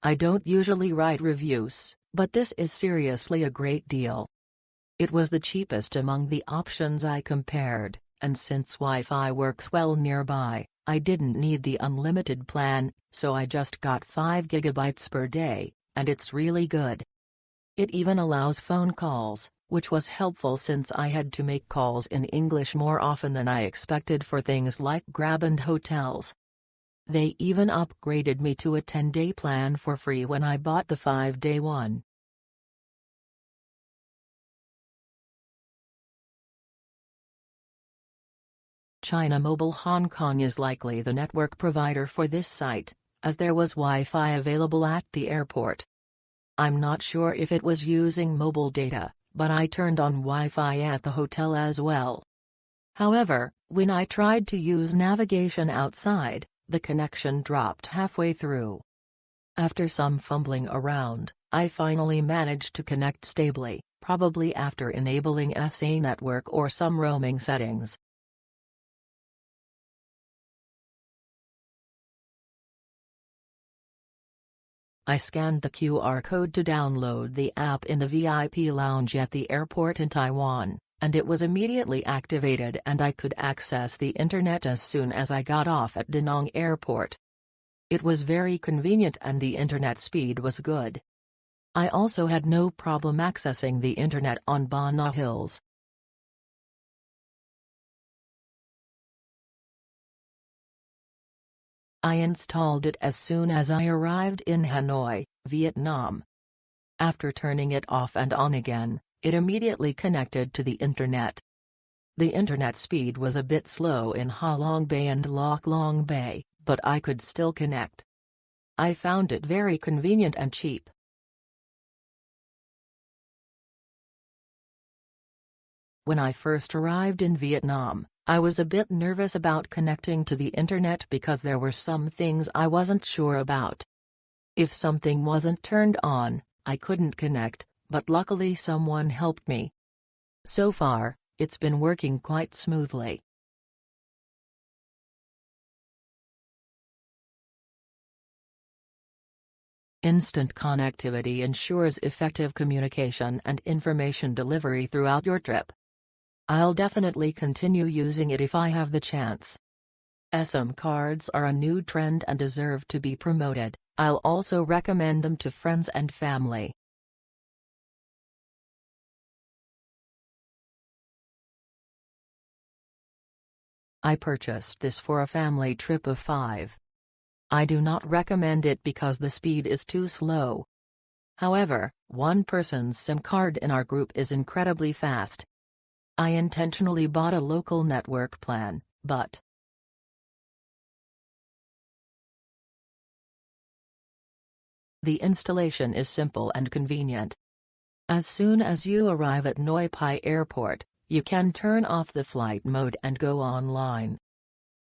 I don't usually write reviews, but this is seriously a great deal. It was the cheapest among the options I compared, and since Wi-Fi works well nearby, I didn't need the unlimited plan, so I just got 5 GB per day, and it's really good. It even allows phone calls, which was helpful since I had to make calls in English more often than I expected for things like Grab and hotels. They even upgraded me to a 10-day plan for free when I bought the 5-day one. China Mobile Hong Kong is likely the network provider for this site, as there was Wi-Fi available at the airport. I'm not sure if it was using mobile data, but I turned on Wi-Fi at the hotel as well. However, when I tried to use navigation outside, the connection dropped halfway through. After some fumbling around, I finally managed to connect stably, probably after enabling SA network or some roaming settings. I scanned the QR code to download the app in the VIP lounge at the airport in Taiwan, and it was immediately activated and I could access the internet as soon as I got off at Da Nang Airport. It was very convenient and the internet speed was good. I also had no problem accessing the internet on Bana Hills. I installed it as soon as I arrived in Hanoi, Vietnam. After turning it off and on again, it immediately connected to the internet. The internet speed was a bit slow in Ha Long Bay and Loc Long Bay, but I could still connect. I found it very convenient and cheap. When I first arrived in Vietnam, I was a bit nervous about connecting to the internet because there were some things I wasn't sure about. If something wasn't turned on, I couldn't connect, but luckily someone helped me. So far, it's been working quite smoothly. Instant connectivity ensures effective communication and information delivery throughout your trip. I'll definitely continue using it if I have the chance. eSIM cards are a new trend and deserve to be promoted. I'll also recommend them to friends and family. I purchased this for a family trip of 5. I do not recommend it because the speed is too slow. However, one person's SIM card in our group is incredibly fast. I intentionally bought a local network plan, but the installation is simple and convenient. As soon as you arrive at Noi Pai Airport, you can turn off the flight mode and go online.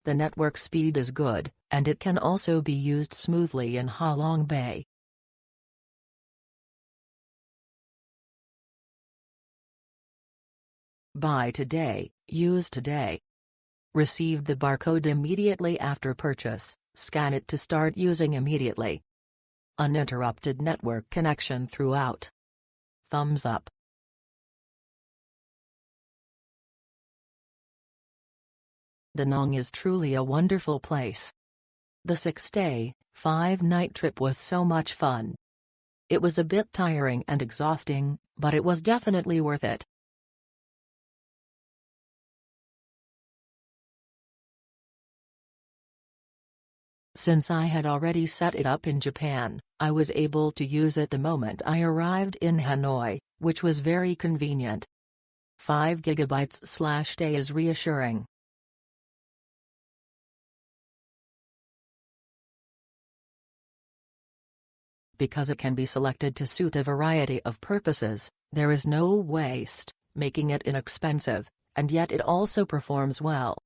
The network speed is good, and it can also be used smoothly in Ha Long Bay. Buy today, use today. Received the barcode immediately after purchase, scan it to start using immediately. Uninterrupted network connection throughout. Thumbs up. Da Nang is truly a wonderful place. The 6-day, 5-night trip was so much fun. It was a bit tiring and exhausting, but it was definitely worth it. Since I had already set it up in Japan, I was able to use it the moment I arrived in Hanoi, which was very convenient. 5 GB/day is reassuring. Because it can be selected to suit a variety of purposes, there is no waste, making it inexpensive, and yet it also performs well.